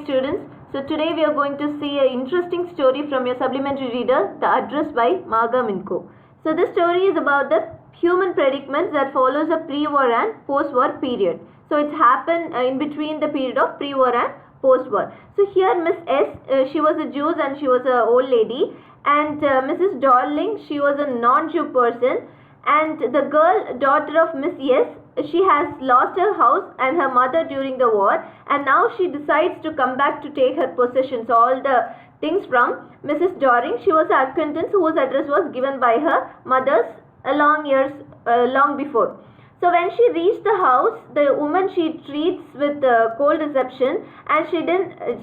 students. So today we are going to see an interesting story from your supplementary reader, The Address by Marga Minko. So this story is about the human predicaments that follows a pre-war and post-war period. So it's happened in between the period of pre-war and post-war. So here Miss S, she was a Jew and she was an old lady, and Mrs. Darling, she was a non-Jew person, and the girl, daughter of Miss S, she has lost her house and her mother during the war, and now she decides to come back to take her possessions, all the things from Mrs. Doring. She was an acquaintance whose address was given by her mother's long before. So when she reached the house, the woman she treats with cold reception, and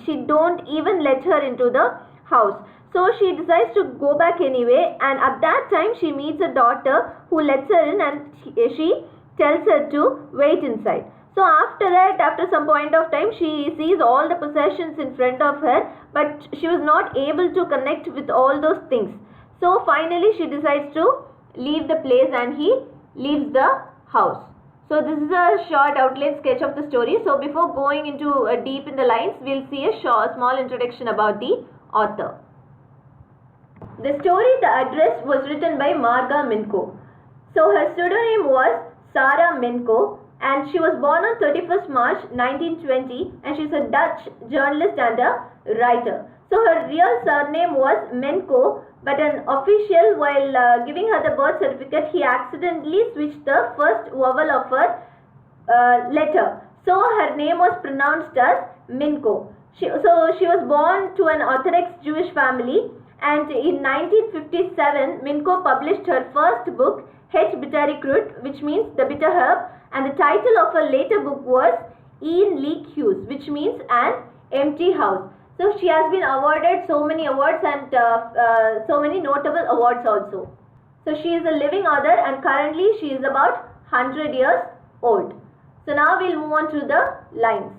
she don't even let her into the house. So she decides to go back anyway, and at that time she meets a daughter who lets her in, and she tells her to wait inside. So after that, after some point of time, she sees all the possessions in front of her, but she was not able to connect with all those things. So finally she decides to leave the place, and he leaves the house. So this is a short outline sketch of the story. So before going into deep in the lines, we'll see a small introduction about the author. The story The Address was written by Marga Minko. So her pseudonym was Sarah Minko, and she was born on 31st March 1920, and she's a Dutch journalist and a writer. So her real surname was Minko, but an official, while giving her the birth certificate, he accidentally switched the first vowel of her letter. So her name was pronounced as Minko. She was born to an Orthodox Jewish family, and in 1957, Minko published her first book, H. Bitterkrutt, which means the bitter herb, and the title of her later book was Een Leek Huis, which means an empty house. So she has been awarded so many awards and so many notable awards also. So she is a living author, and currently she is about 100 years old. So now we'll move on to the lines.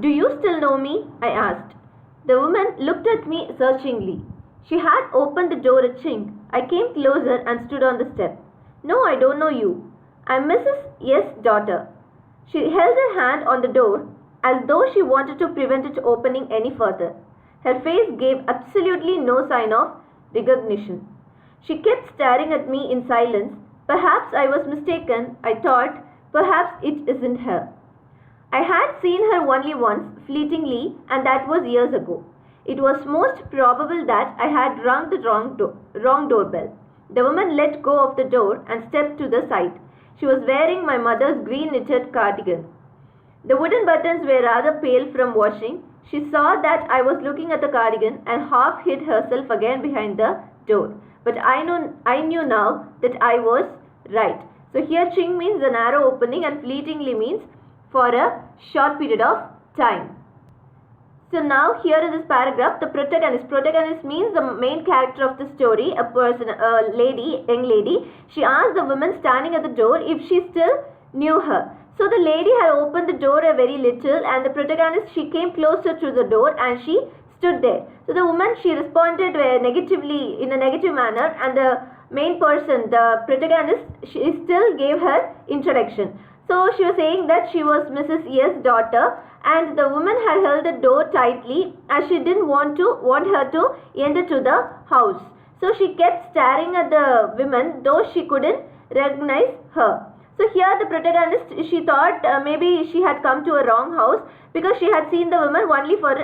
Do you still know me? I asked. The woman looked at me searchingly. She had opened the door a chink. I came closer and stood on the step. No, I don't know you. I'm Mrs. S. daughter. She held her hand on the door as though she wanted to prevent it opening any further. Her face gave absolutely no sign of recognition. She kept staring at me in silence. Perhaps I was mistaken, I thought. Perhaps it isn't her. I had seen her only once, fleetingly, and that was years ago. It was most probable that I had rung the wrong doorbell. The woman let go of the door and stepped to the side. She was wearing my mother's green knitted cardigan. The wooden buttons were rather pale from washing. She saw that I was looking at the cardigan and half hid herself again behind the door. But I knew now that I was right. So here ching means a narrow opening, and fleetingly means for a short period of time. So now here in this paragraph, the protagonist. Protagonist means the main character of the story, a person, a lady, young lady. She asked the woman standing at the door if she still knew her. So the lady had opened the door a very little, and the protagonist, she came closer to the door and she stood there. So the woman, she responded negatively, in a negative manner, and the main person, the protagonist, she still gave her introduction. So she was saying that she was Mrs. S. daughter, and the woman had held the door tightly as she didn't want her to enter to the house. So she kept staring at the woman, though she couldn't recognize her. So here the protagonist, she thought maybe she had come to a wrong house, because she had seen the woman only for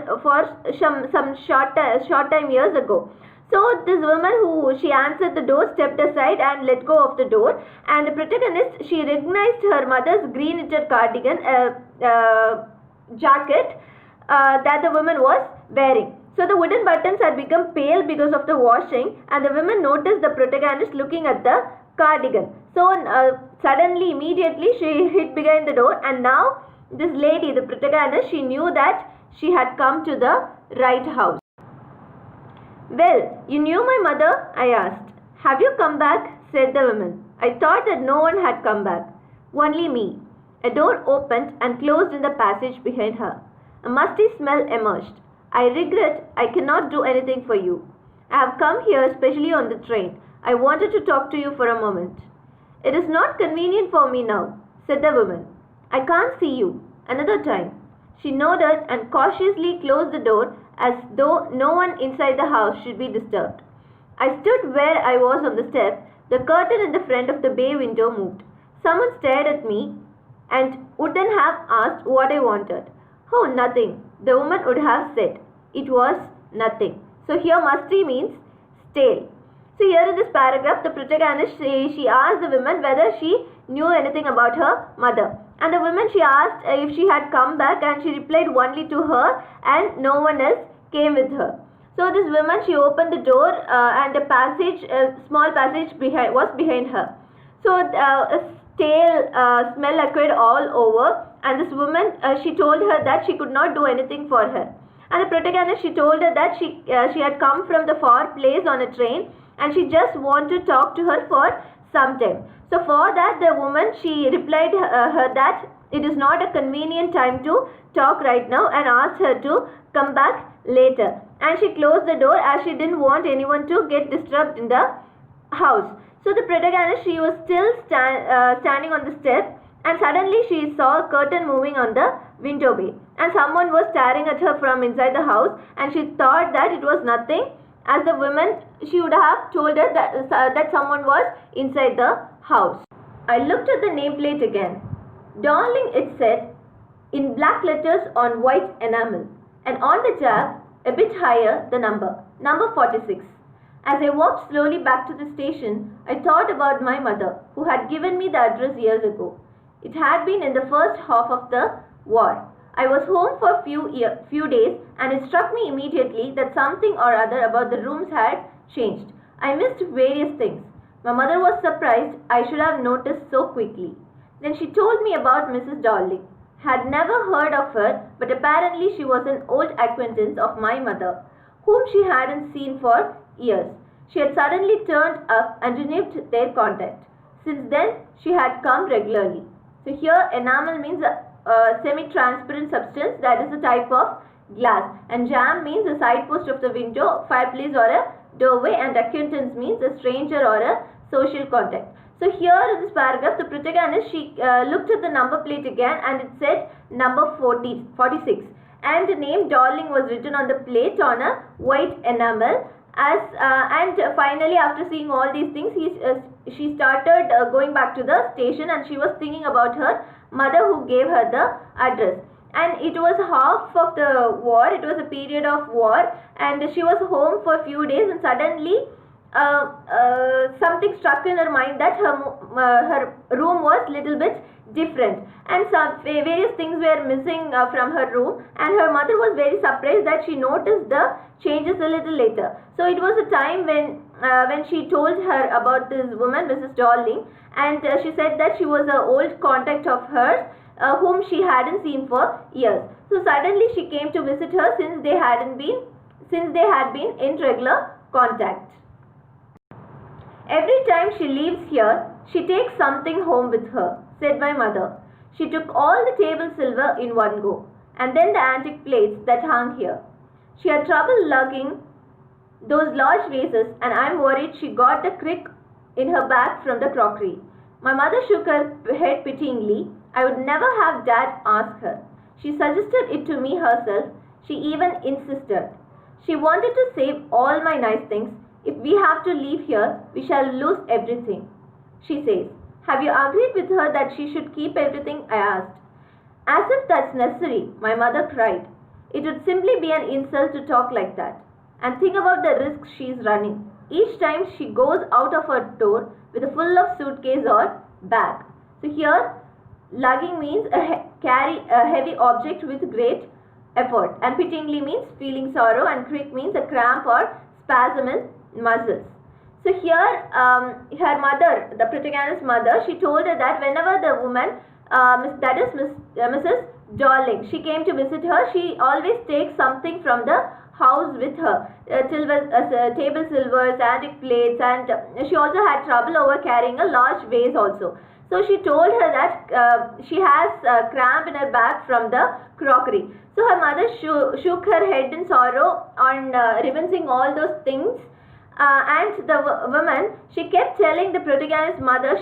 some short time years ago. So this woman who she answered the door stepped aside and let go of the door, and the protagonist, she recognized her mother's green knitted cardigan, jacket that the woman was wearing. So the wooden buttons had become pale because of the washing, and the woman noticed the protagonist looking at the cardigan. So suddenly, immediately, she hid behind the door, and now this lady, the protagonist, she knew that she had come to the right house. Well, you knew my mother? I asked. Have you come back? Said the woman. I thought that no one had come back. Only me. A door opened and closed in the passage behind her. A musty smell emerged. I regret I cannot do anything for you. I have come here especially on the train. I wanted to talk to you for a moment. It is not convenient for me now, said the woman. I can't see you. Another time. She nodded and cautiously closed the door as though no one inside the house should be disturbed. I stood where I was on the step. The curtain in the front of the bay window moved. Someone stared at me and would then have asked what I wanted. Oh, nothing, the woman would have said. It was nothing. So here musty means stale. So here in this paragraph, the protagonist, she asked the woman whether she knew anything about her mother. And the woman, she asked if she had come back, and she replied only to her and no one else came with her. So this woman, she opened the door and a small passage was behind her. So a stale smell occurred all over, and this woman, she told her that she could not do anything for her. And the protagonist, she told her that she had come from the far place on a train, and she just wanted to talk to her for some time. So for that, the woman, she replied her that it is not a convenient time to talk right now, and asked her to come back later. And she closed the door as she didn't want anyone to get disturbed in the house. So the protagonist, she was still standing on the step, and suddenly she saw a curtain moving on the window bay, and someone was staring at her from inside the house, and she thought that it was nothing, as the woman, she would have told her that someone was inside the house. I looked at the nameplate again. Darling, it said in black letters on white enamel, and on the jab, a bit higher, the number 46. As I walked slowly back to the station, I thought about my mother, who had given me the address years ago. It had been in the first half of the war. I was home for a few days, and it struck me immediately that something or other about the rooms had changed. I missed various things. My mother was surprised I should have noticed so quickly. Then she told me about Mrs. Darling. Had never heard of her, but apparently she was an old acquaintance of my mother, whom she hadn't seen for years. She had suddenly turned up and renewed their contact. Since then, she had come regularly. So here, enamel means a semi-transparent substance that is a type of glass, and jam means a side post of the window, fireplace, or a doorway, and acquaintance means a stranger or a social contact. So here in this paragraph, the protagonist, she looked at the number plate again, and it said number 46, and the name Darling was written on the plate on a white enamel. And finally, after seeing all these things, she started going back to the station, and she was thinking about her mother who gave her the address. And it was half of the war, it was a period of war, and she was home for a few days, and suddenly something struck in her mind that her room was little bit different, and some various things were missing from her room, and her mother was very surprised that she noticed the changes a little later. So it was a time when she told her about this woman, Mrs. Darling, and she said that she was an old contact of hers whom she hadn't seen for years. So suddenly she came to visit her since they had been in regular contact. Every time she leaves here, she takes something home with her, said my mother. She took all the table silver in one go, and then the antique plates that hung here. She had trouble lugging those large vases, and I'm worried she got a crick in her back from the crockery. My mother shook her head pityingly. I would never have dared ask her. She suggested it to me herself. She even insisted. She wanted to save all my nice things. If we have to leave here, we shall lose everything. She says. Have you agreed with her that she should keep everything? I asked. As if that's necessary, my mother cried. It would simply be an insult to talk like that. And think about the risk she is running. Each time she goes out of her door with a full of suitcase or bag. So here, lugging means carry a heavy object with great effort. And pityingly means feeling sorrow. And crick means a cramp or spasm in muscles. So here, her mother, the protagonist's mother, she told her that whenever the woman, Mrs. Darling, she came to visit her, she always takes something from the house with her. Table silvers, antique plates, and she also had trouble over carrying a large vase also. So she told her that she has a cramp in her back from the crockery. So her mother shook her head in sorrow on reminiscing all those things. And the woman, she kept telling the protagonist's mother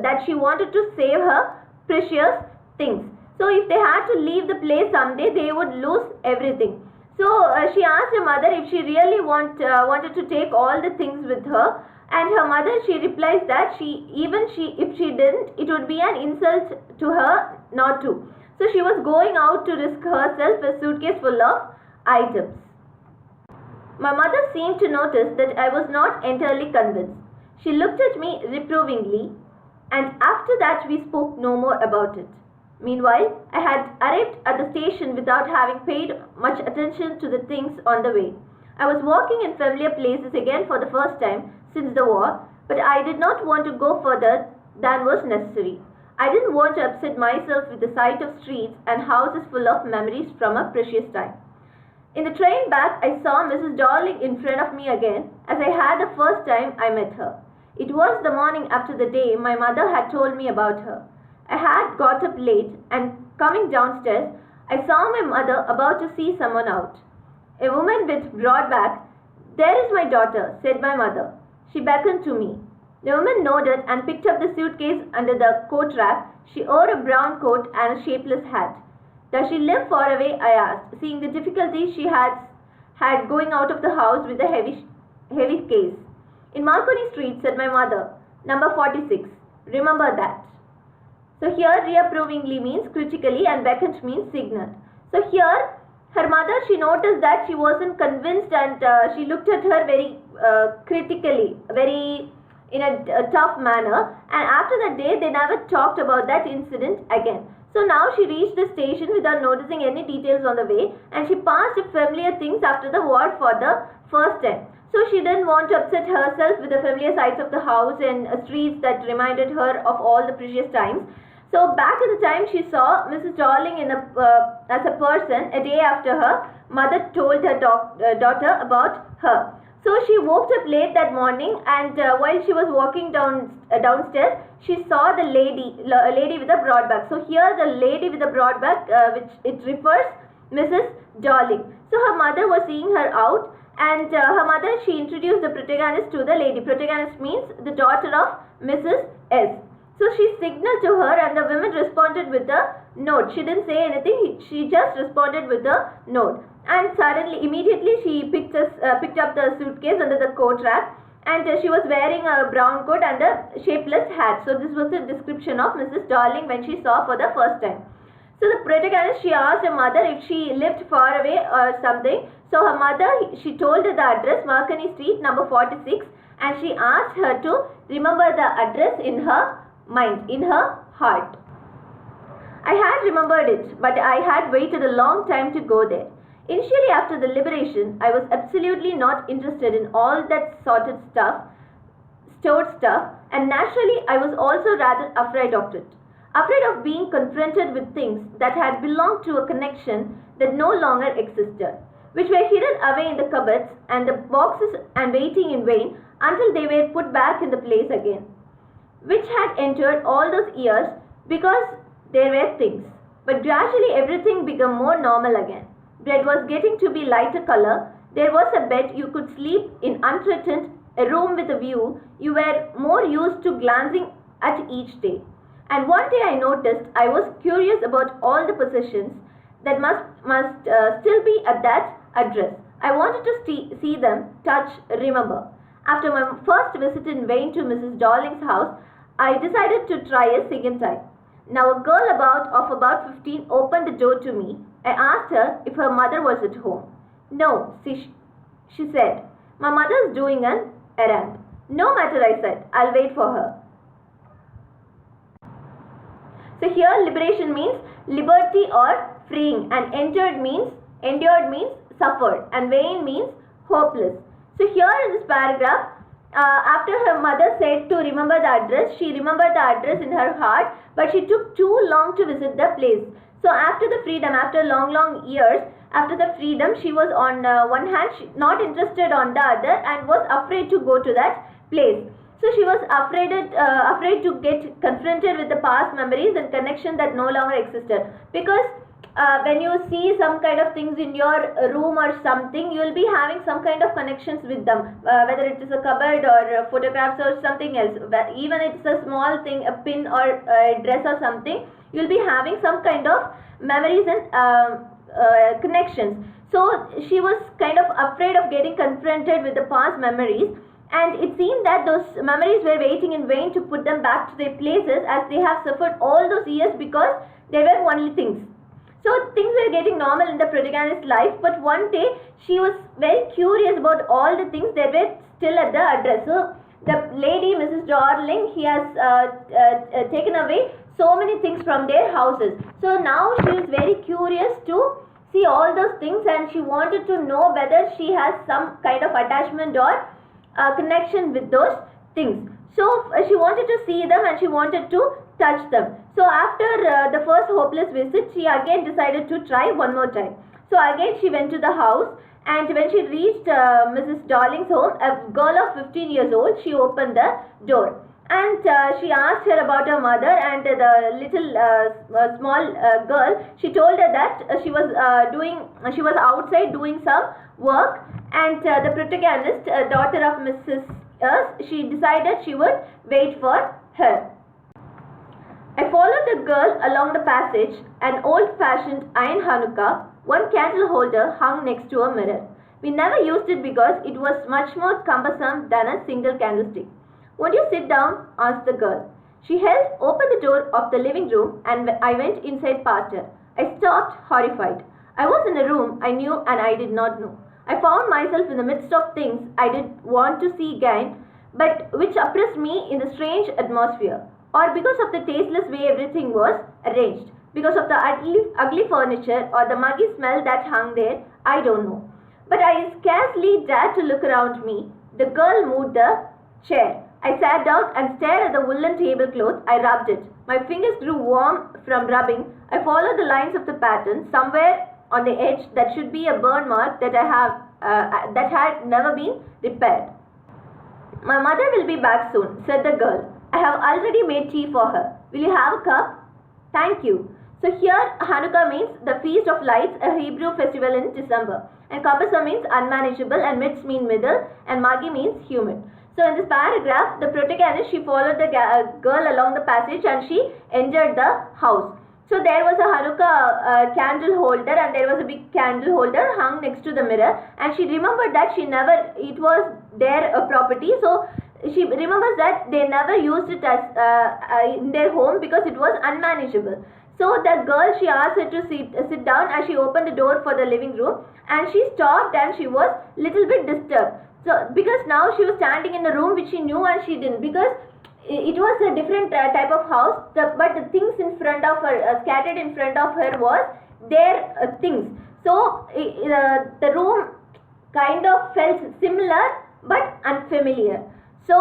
that she wanted to save her precious things. So if they had to leave the place someday, they would lose everything. So she asked her mother if she really wanted to take all the things with her, and her mother, she replies that if she didn't, it would be an insult to her not to. So she was going out to risk herself a suitcase full of items. My mother seemed to notice that I was not entirely convinced. She looked at me reprovingly, and after that we spoke no more about it. Meanwhile, I had arrived at the station without having paid much attention to the things on the way. I was walking in familiar places again for the first time since the war, but I did not want to go further than was necessary. I didn't want to upset myself with the sight of streets and houses full of memories from a precious time. In the train back, I saw Mrs. Darling in front of me again, as I had the first time I met her. It was the morning after the day my mother had told me about her. I had got up late, and coming downstairs, I saw my mother about to see someone out. A woman with broad back. "There is my daughter," said my mother. She beckoned to me. The woman nodded and picked up the suitcase under the coat rack. She wore a brown coat and a shapeless hat. "Does she live far away?" I asked, seeing the difficulty she had going out of the house with a heavy case. "In Marconi Street," said my mother. "Number 46. Remember that." So here reprovingly means critically, and beckoned means signaled. So here her mother, she noticed that she wasn't convinced, and she looked at her very critically, very in a tough manner, and after that day they never talked about that incident again. So now she reached the station without noticing any details on the way, and she passed familiar things after the war for the first time. So she didn't want to upset herself with the familiar sights of the house and streets that reminded her of all the precious times. So back at the time she saw Mrs. Darling as a person, a day after her mother told her daughter about her. So she woke up late that morning, and while she was walking downstairs, she saw the lady with a broad back. So here the lady with a broad back, which it refers Mrs. Darling. So her mother was seeing her out, and her mother, she introduced the protagonist to the lady. Protagonist means the daughter of Mrs. S. So she signaled to her, and the woman responded with a note. She didn't say anything. She just responded with a note. And suddenly, immediately, she picked up the suitcase under the coat rack, and she was wearing a brown coat and a shapeless hat. So this was the description of Mrs. Darling when she saw for the first time. So the protagonist, she asked her mother if she lived far away or something. So her mother, she told her the address, Marconi Street, number 46, and she asked her to remember the address in her mind, in her heart. I had remembered it, but I had waited a long time to go there. Initially, after the liberation, I was absolutely not interested in all that stored stuff, and naturally I was also rather afraid of it. Afraid of being confronted with things that had belonged to a connection that no longer existed, which were hidden away in the cupboards and the boxes and waiting in vain until they were put back in the place again, which had entered all those years because there were things. But gradually everything became more normal again. Bread was getting to be lighter color. There was a bed you could sleep in unthreatened, a room with a view. You were more used to glancing at each day. And one day I noticed I was curious about all the possessions that must still be at that address. I wanted to see them, touch, remember. After my first visit in vain to Mrs. Darling's house, I decided to try a second time. Now a girl of about 15 opened the door to me. I asked her if her mother was at home. "No," she said. "My mother's doing an errand." "No matter," I said. "I'll wait for her." So here liberation means liberty or freeing, and endured means suffered, and vain means hopeless. So here in this paragraph, after her mother said to remember the address, she remembered the address in her heart, but she took too long to visit the place. So after the freedom, after long years, after the freedom, she was on one hand not interested on the other, and was afraid to go to that place. So she was afraid to get confronted with the past memories and connection that no longer existed, because when you see some kind of things in your room or something, you will be having some kind of connections with them, whether it is a cupboard or photographs or something else. Even it's a small thing, a pin or a dress or something, you will be having some kind of memories and connections. So she was kind of afraid of getting confronted with the past memories, and it seemed that those memories were waiting in vain to put them back to their places, as they have suffered all those years because there were only things. So things were getting normal in the protagonist's life, but one day she was very curious about all the things that were still at the address. So the lady, Mrs. Darling, he has taken away so many things from their houses. So now she is very curious to see all those things, and she wanted to know whether she has some kind of attachment or connection with those things. So she wanted to see them and she wanted to touch them. So after the first hopeless visit, she again decided to try one more time. So again she went to the house, and when she reached Mrs. Darling's home, a girl of 15 years old, she opened the door, and she asked her about her mother, and the little small girl, she told her that she was outside doing some work, and the protagonist, daughter of Mrs. She decided she would wait for her. I followed the girl along the passage. An old-fashioned iron Hanukkah, one candle holder hung next to a mirror. We never used it because it was much more cumbersome than a single candlestick. "Won't you sit down?" asked the girl. She held open the door of the living room, and I went inside past her. I stopped, horrified. I was in a room I knew and I did not know. I found myself in the midst of things I did want to see again, but which oppressed me in the strange atmosphere, or because of the tasteless way everything was arranged, because of the ugly furniture or the muggy smell that hung there, I don't know. But I scarcely dared to look around me. The girl moved the chair. I sat down and stared at the woolen tablecloth. I rubbed it. My fingers grew warm from rubbing. I followed the lines of the pattern. Somewhere on the edge that should be a burn mark that that had never been repaired. "My mother will be back soon," said the girl. "I have already made tea for her. Will you have a cup?" "Thank you." So here Hanukkah means the Feast of Lights, a Hebrew festival in December. And Kabasa means unmanageable, and Mitz means middle, and Magi means humid. So in this paragraph, the protagonist, she followed the girl along the passage and she entered the house. So there was a Hanukkah candle holder, and there was a big candle holder hung next to the mirror, and she remembered that it was their property. So she remembers that they never used it as in their home because it was unmanageable. So the girl, she asked her to sit down, as she opened the door for the living room, and she stopped and she was little bit disturbed. So because now she was standing in a room which she knew and she didn't, because it was a different type of house, but the things in front of her, scattered in front of her, was their things. So the room kind of felt similar but unfamiliar. So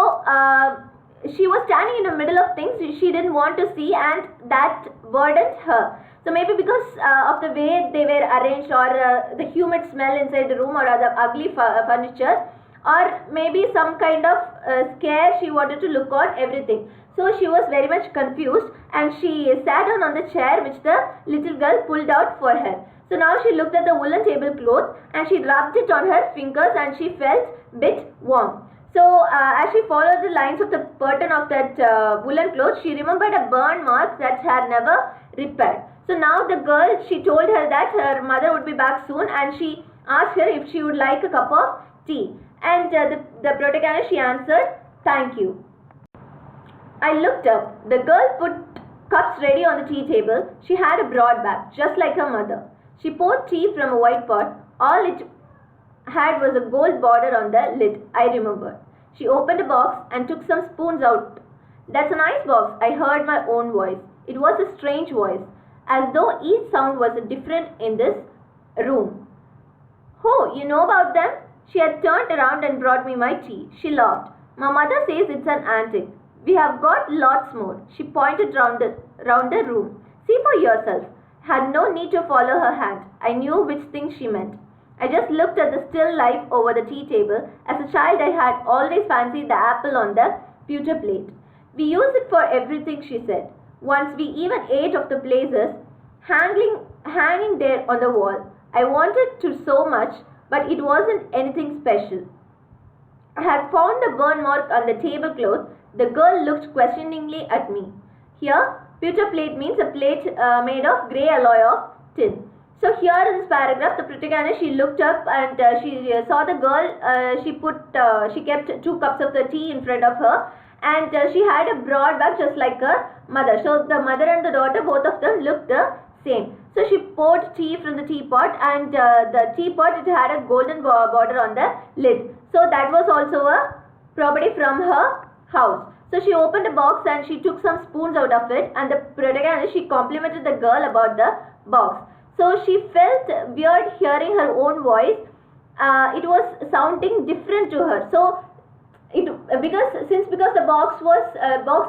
she was standing in the middle of things she didn't want to see, and that burdened her. So maybe because of the way they were arranged, or the humid smell inside the room, or the ugly furniture, or maybe some kind of scare she wanted to look on everything. So she was very much confused, and she sat down on the chair which the little girl pulled out for her. So now she looked at the woolen tablecloth and she rubbed it on her fingers, and she felt bit warm. So as she followed the lines of the pattern of that woolen cloth, she remembered a burn mark that had never repaired. So now the girl, she told her that her mother would be back soon, and she asked her if she would like a cup of tea. And the protagonist, she answered, "Thank you." I looked up. The girl put cups ready on the tea table. She had a broad back, just like her mother. She poured tea from a white pot. All it had was a gold border on the lid, I remembered. She opened a box and took some spoons out. "That's a nice box," I heard my own voice. It was a strange voice, as though each sound was different in this room. "Oh, you know about them?" She had turned around and brought me my tea. She laughed. "My mother says it's an antique. We have got lots more." She pointed round the room. "See for yourself." Had no need to follow her hand. I knew which thing she meant. I just looked at the still life over the tea table. As a child, I had always fancied the apple on the pewter plate. "We use it for everything," she said. "Once we even ate of the places hanging there on the wall. I wanted to so much, but it wasn't anything special. I had found the burn mark on the tablecloth. The girl looked questioningly at me. Here, pewter plate means a plate made of grey alloy of tin. So here in this paragraph, the protagonist, she looked up and she saw the girl. She kept 2 cups of the tea in front of her, and she had a broad back just like her mother. So the mother and the daughter, both of them looked the same. So she poured tea from the teapot, and the teapot, it had a golden border on the lid. So that was also a property from her house. So she opened a box and she took some spoons out of it, and the protagonist, she complimented the girl about the box. So she felt weird hearing her own voice. It was sounding different to her. So because the box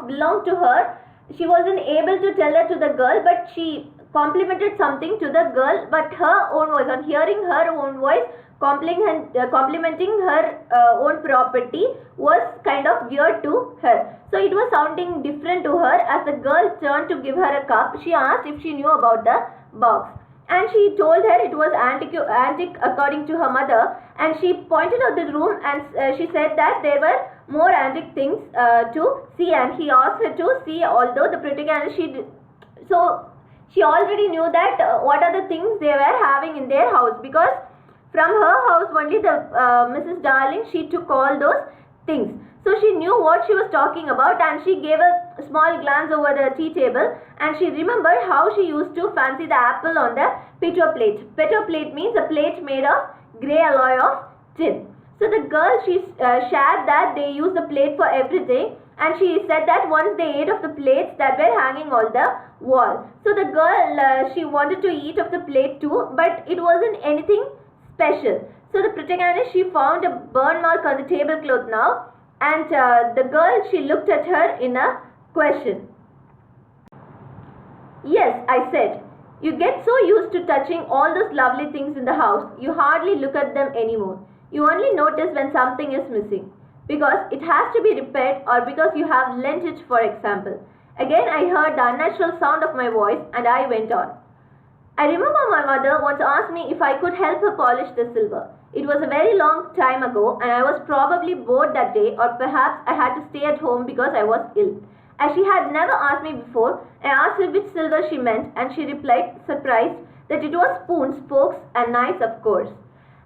belonged to her, she wasn't able to tell it to the girl, but she complimented something to the girl, but her own voice, on hearing her own voice complimenting her own property, was kind of weird to her. So it was sounding different to her. As the girl turned to give her a cup, she asked if she knew about the box, and she told her it was antique according to her mother, and she pointed out the room, and she said that there were more antique things to see, and he asked her to see, although the protagonist, she already knew that what are the things they were having in their house, because from her house only the Mrs. Darling, she took all those things. So she knew what she was talking about, and she gave a small glance over the tea table, and she remembered how she used to fancy the apple on the pewter plate. Pewter plate means a plate made of grey alloy of tin. So the girl, she shared that they use the plate for everything, and she said that once they ate of the plates that were hanging on the wall. So the girl, she wanted to eat of the plate too, but it wasn't anything special. So the protagonist, she found a burn mark on the tablecloth now, and the girl, she looked at her in a question. Yes, I said. You get so used to touching all those lovely things in the house, you hardly look at them anymore. You only notice when something is missing, because it has to be repaired or because you have lent it, for example. Again, I heard the unnatural sound of my voice, and I went on. I remember my mother once asked me if I could help her polish the silver. It was a very long time ago, and I was probably bored that day, or perhaps I had to stay at home because I was ill. As she had never asked me before, I asked her which silver she meant, and she replied, surprised, that it was spoons, forks, and knives, of course.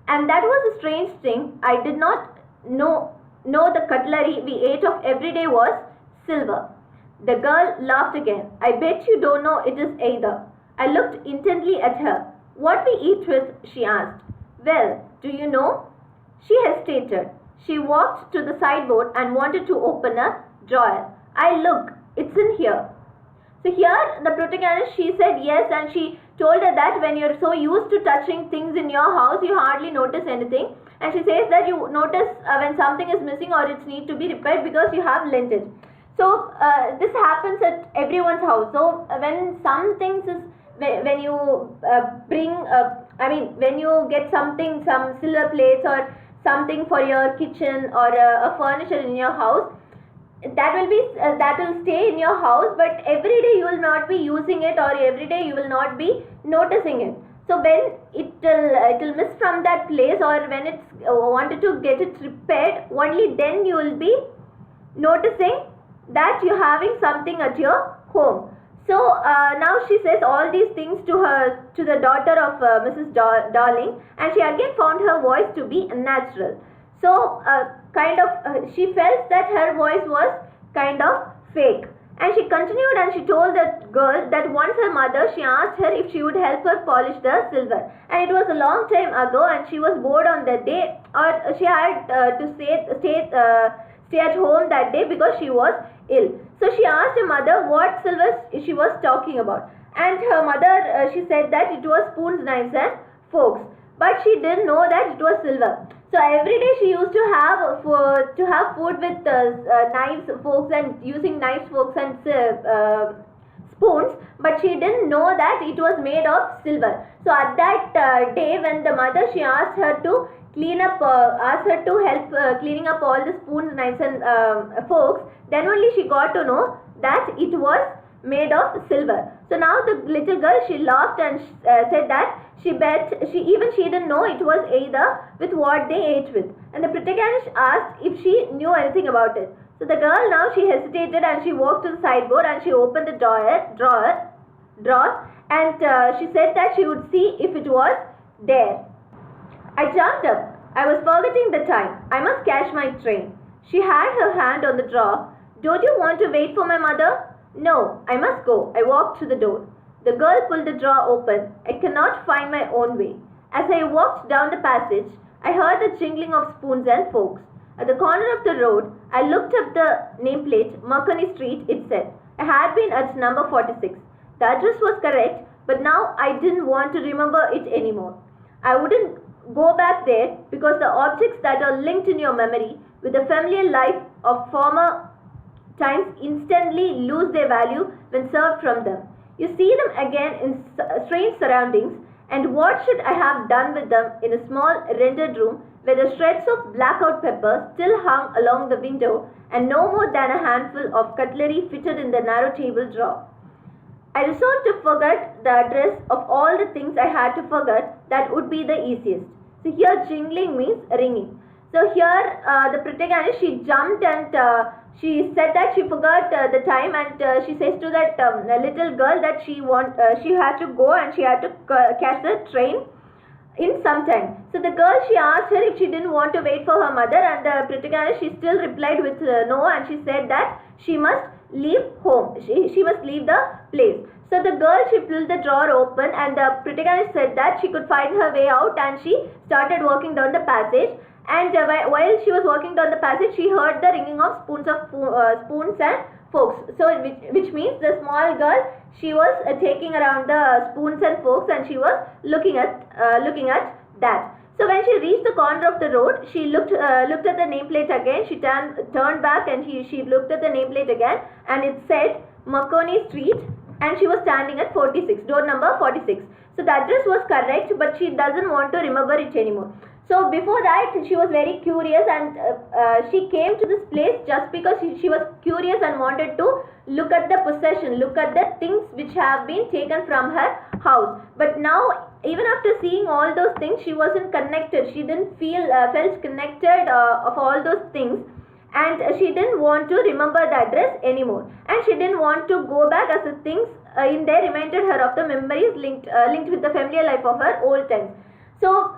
And that was a strange thing. I did not know the cutlery we ate of every day was silver. The girl laughed again. I bet you don't know it is either. I looked intently at her. What we eat with, she asked. Well, do you know? She hesitated. She walked to the sideboard and wanted to open a drawer. I looked. It's in here. So here the protagonist, she said yes, and she told her that when you're so used to touching things in your house, you hardly notice anything. And she says that you notice when something is missing or it needs to be repaired because you have lent it. So this happens at everyone's house. So when some things is, when you when you get something, some silver plates or something for your kitchen or a furniture in your house, that will stay in your house, but every day you will not be using it, or every day you will not be noticing it. So when it will miss from that place, or when it's wanted to get it repaired, only then you will be noticing that you're having something at your home. So now she says all these things to the daughter of Mrs. Darling, and she again found her voice to be unnatural. So she felt that her voice was kind of fake. And she continued, and she told that girl that once her mother, she asked her if she would help her polish the silver. And it was a long time ago, and she was bored on that day, or she had to stay at home that day because she was ill. So she asked her mother what silver she was talking about. And her mother, she said that it was spoons, knives and forks. But she didn't know that it was silver. So every day she used to have food with knives, forks, and using knives, forks, and spoons. But she didn't know that it was made of silver. So at that day, when the mother, she asked her to help cleaning up all the spoons, knives, and forks, then only she got to know that it was made of silver. So now the little girl, she laughed and said that she didn't know it was either with what they ate with. And the protagonist asked if she knew anything about it. So the girl now, she hesitated and she walked to the sideboard and she opened the drawer and she said that she would see if it was there. I jumped up. I was forgetting the time. I must catch my train. She had her hand on the drawer. Don't you want to wait for my mother? No, I must go. I walked to the door. The girl pulled the drawer open. I cannot find my own way. As I walked down the passage, I heard the jingling of spoons and forks. At the corner of the road, I looked up the nameplate, Marconi Street, it said. I had been at number 46. The address was correct, but now I didn't want to remember it anymore. I wouldn't go back there because the objects that are linked in your memory with the familiar life of former times instantly lose their value when served from them. You see them again in strange surroundings, and what should I have done with them in a small rented room where the shreds of blackout pepper still hung along the window and no more than a handful of cutlery fitted in the narrow table drawer? I resolved to forget the address of all the things I had to forget. That would be the easiest. So here jingling means ringing. So here the protagonist, she jumped and she said that she forgot the time, and she says to that little girl that she had to go and she had to catch the train in some time. So the girl, she asked her if she didn't want to wait for her mother, and the protagonist, she still replied with no, and she said that she must leave home. She must leave the place. So the girl, she pulled the drawer open, and the protagonist said that she could find her way out, and she started walking down the passage. And while she was walking down the passage, she heard the ringing of spoons and forks. So which means the small girl, she was taking around the spoons and forks, and she was looking at that. So when she reached the corner of the road, she looked at the nameplate again. She turned back and she looked at the nameplate again, and it said Marconi Street, and she was standing at 46, door number 46. So the address was correct, but she doesn't want to remember it anymore. So before that, she was very curious, and she came to this place just because she was curious and wanted to look at the possession, look at the things which have been taken from her house. But now, even after seeing all those things, she wasn't connected. She didn't felt connected of all those things, and she didn't want to remember the address anymore. And she didn't want to go back, as the things in there reminded her of the memories linked with the familiar life of her old times. So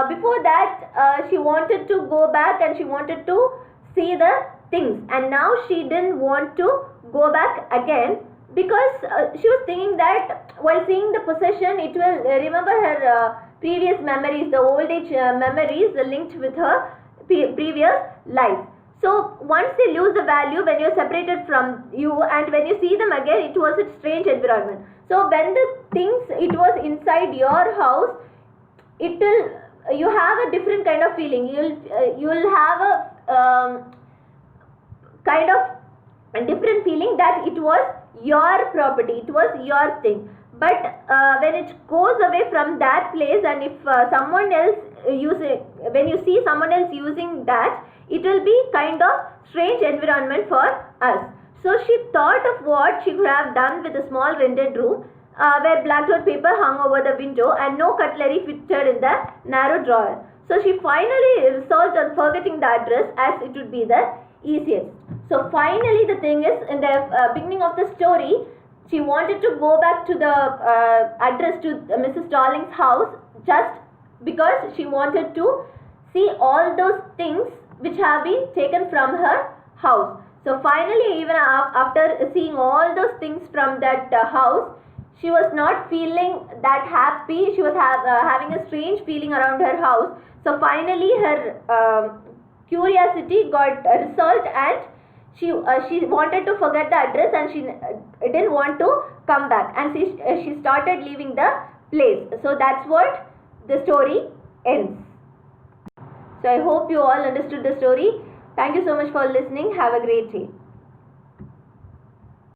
before that, she wanted to go back and she wanted to see the things, and now she didn't want to go back again because she was thinking that while seeing the possession, it will remember her previous memories, the old age memories linked with her previous life. So once they lose the value when you're separated from you, and when you see them again, it was a strange environment. So when the things, it was inside your house, you have a different kind of feeling. You'll have a kind of a different feeling that it was your property, it was your thing. But when it goes away from that place, and if someone else when you see someone else using that, it will be kind of strange environment for us. So she thought of what she could have done with a small rented room where blackout paper hung over the window and no cutlery fitted in the narrow drawer. So she finally resolved on forgetting the address, as it would be the easiest. So finally, the thing is, in the beginning of the story, she wanted to go back to the address to Mrs. Darling's house just because she wanted to see all those things which have been taken from her house. So finally, even after seeing all those things from that house, she was not feeling that happy. She was having a strange feeling around her house. So finally, her curiosity got resolved, and she wanted to forget the address, and she didn't want to come back, and she started leaving the place. So that's what the story ends. So I hope you all understood the story. Thank you so much for listening. Have a great day.